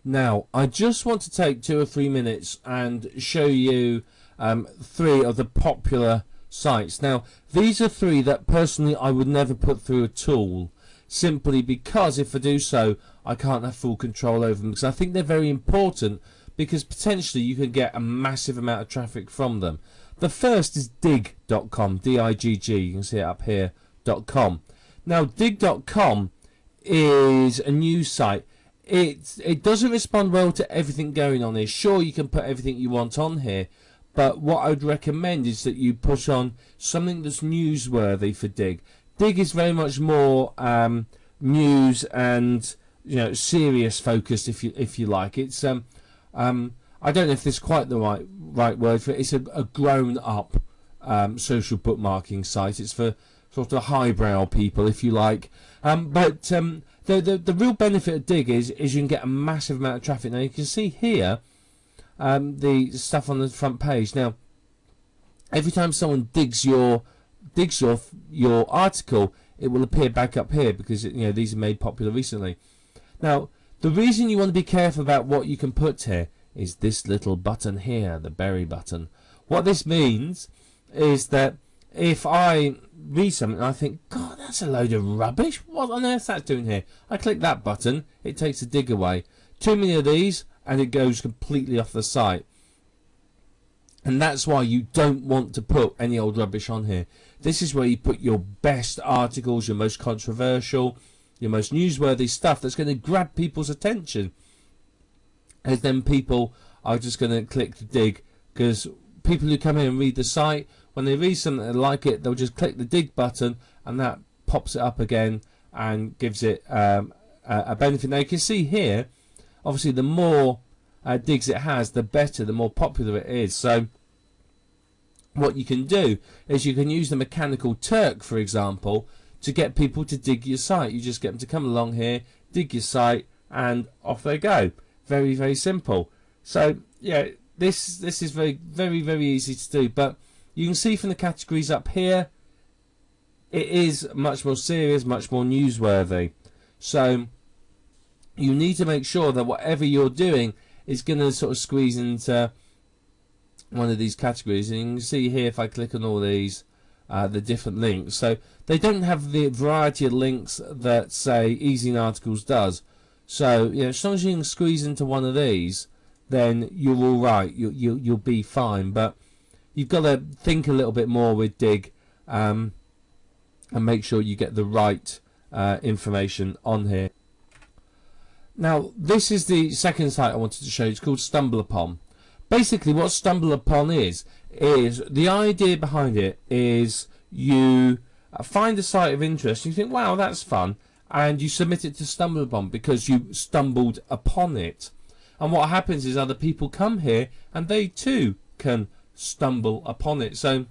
Now, I just want to take 2 or 3 minutes and show you 3 of the popular sites. Now, these are 3 that personally I would never put through a tool, simply because if I do so, I can't have full control over them, because I think they're very important, because potentially you can get a massive amount of traffic from them. The first is digg.com, D-I-G-G, you can see it up here, .com. Now, digg.com is a news site. It doesn't respond well to everything going on here. Sure, you can put everything you want on here, but what I would recommend is that you put on something that's newsworthy for Digg. Digg is very much more news and serious focused, if you like. It's I don't know if this is quite the right word for it. It's a grown up social bookmarking site. It's for sort of highbrow people, if you like. The real benefit of Digg is you can get a massive amount of traffic. Now you can see here the stuff on the front page. Now every time someone digs your article, it will appear back up here, because these are made popular recently. Now the reason you want to be careful about what you can put here is this little button here, the bury button. What this means is that if I read something and I think, God, that's a load of rubbish, what on earth is that doing here? I click that button, it takes the Digg away. Too many of these and it goes completely off the site. And that's why you don't want to put any old rubbish on here. This is where you put your best articles, your most controversial, your most newsworthy stuff that's going to grab people's attention. And then people are just going to click the Digg, because people who come in and read the site, when they read something and like it, they'll just click the Digg button, and that pops it up again and gives it a benefit. Now you can see here, obviously the more digs it has, the better, the more popular it is. So what you can do is you can use the Mechanical Turk, for example, to get people to dig your site. You just get them to come along here, dig your site, and off they go. Very, very simple. So yeah, this is very, very, very easy to do. But you can see from the categories up here, it is much more serious, much more newsworthy. So you need to make sure that whatever you're doing is going to sort of squeeze into one of these categories. And you can see here, if I click on all these, the different links. So they don't have the variety of links that, say, Easy Articles does. So as long as you can squeeze into one of these, then you're all right. You'll be fine. But you've got to think a little bit more with Digg, and make sure you get the right information on here. Now this is the second site I wanted to show you. It's called StumbleUpon. Basically what StumbleUpon is the idea behind it is you find a site of interest, you think, wow, that's fun, and you submit it to StumbleUpon because you stumbled upon it. And what happens is other people come here and they too can stumble upon it. So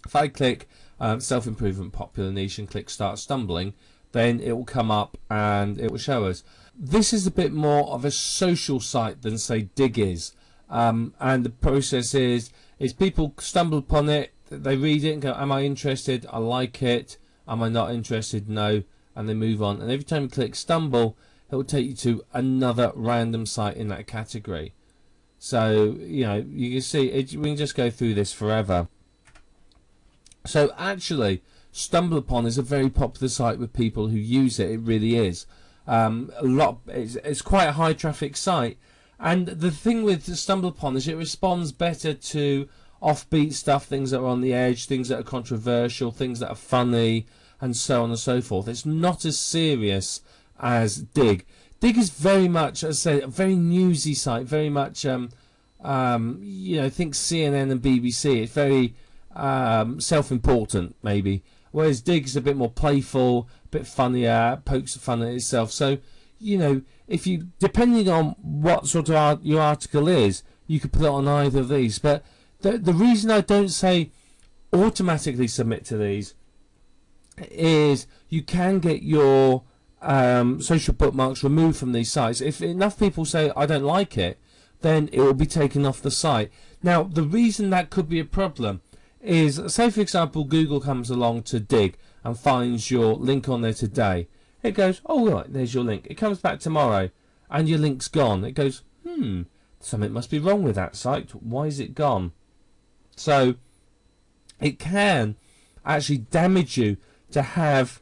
if I click self-improvement popular niche and click start stumbling, then it will come up and it will show us. This is a bit more of a social site than, say, Digg is. And the process is people stumble upon it, they read it and go, am I interested? I like it. Am I not interested? No. And they move on. And every time you click stumble, it will take you to another random site in that category. So you can see we can just go through this forever. So actually, StumbleUpon is a very popular site with people who use it. It really is. It's quite a high traffic site, and the thing with StumbleUpon is it responds better to offbeat stuff, things that are on the edge, things that are controversial, things that are funny, and so on and so forth. It's not as serious as Digg. Digg is very much, as I say, a very newsy site, very much think CNN and BBC. It's very self-important, maybe, whereas Digg is a bit more playful, a bit funnier, pokes fun at itself. So if you, depending on what sort of your article is, you could put it on either of these. But the reason I don't say automatically submit to these is you can get your social bookmarks removed from these sites. If enough people say I don't like it, then it will be taken off the site. Now the reason that could be a problem is, say for example Google comes along to Digg and finds your link on there today. It goes, oh right, there's your link. It comes back tomorrow and your link's gone. It goes, something must be wrong with that site. Why is it gone? So it can actually damage you to have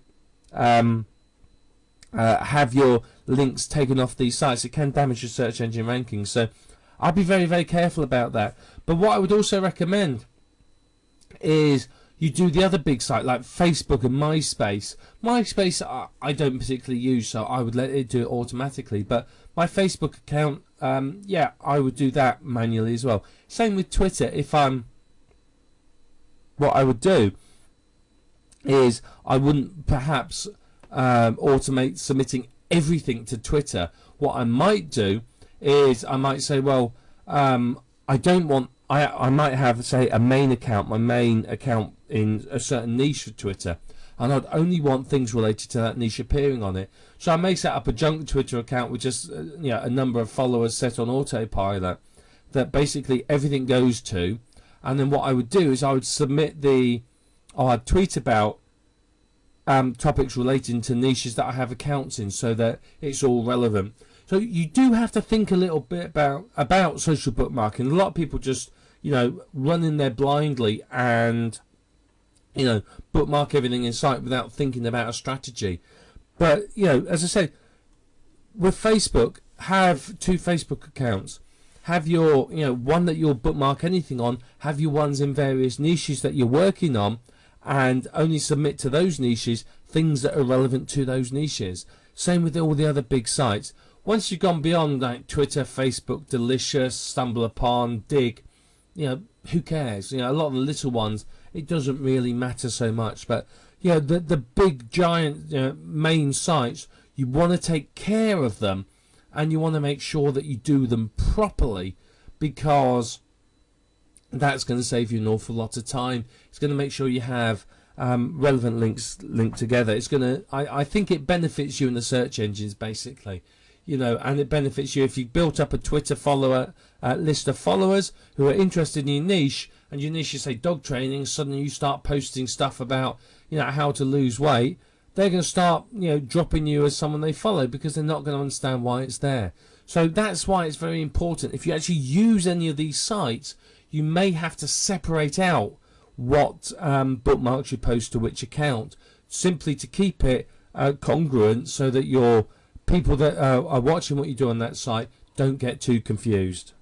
your links taken off these sites. It can damage your search engine rankings. So I'd be very, very careful about that. But what I would also recommend is you do the other big site like Facebook and MySpace. MySpace I don't particularly use, so I would let it do it automatically. But my Facebook account, yeah, I would do that manually as well. Same with Twitter. What I would do is I wouldn't perhaps automate submitting everything to Twitter. What I might do is I might say, well, I don't want. I might have, say, a main account, my main account in a certain niche for Twitter, and I'd only want things related to that niche appearing on it. So I may set up a junk Twitter account with just a number of followers set on autopilot that basically everything goes to, and then what I would do is I would submit I'd tweet about topics relating to niches that I have accounts in, so that it's all relevant. So you do have to think a little bit about social bookmarking. A lot of people just run in there blindly and bookmark everything in sight without thinking about a strategy. But as I said, with Facebook, have 2 Facebook accounts. Have your one that you'll bookmark anything on. Have your ones in various niches that you're working on, and only submit to those niches things that are relevant to those niches. Same with all the other big sites. Once you've gone beyond like Twitter, Facebook, Delicious, StumbleUpon, Dig, who cares? A lot of the little ones, it doesn't really matter so much. But the big giant main sites, you want to take care of them, and you want to make sure that you do them properly, because that's going to save you an awful lot of time. It's going to make sure you have relevant links linked together. It's going to, I think it benefits you in the search engines basically, and it benefits you if you built up a Twitter list of followers who are interested in your niche, and your niche is say dog training. Suddenly you start posting stuff about how to lose weight. They're going to start dropping you as someone they follow, because they're not going to understand why it's there. So that's why it's very important. If you actually use any of these sites, you may have to separate out what bookmarks you post to which account, simply to keep it congruent, so that your people that are watching what you do on that site don't get too confused.